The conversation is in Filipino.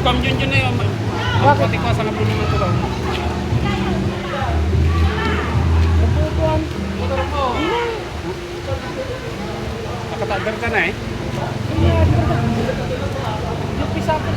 Kam Junjun na yun. Ang puti ko sa nabulong na ito daw. Motor mo. Nakatadar ka na eh. Yung pisapot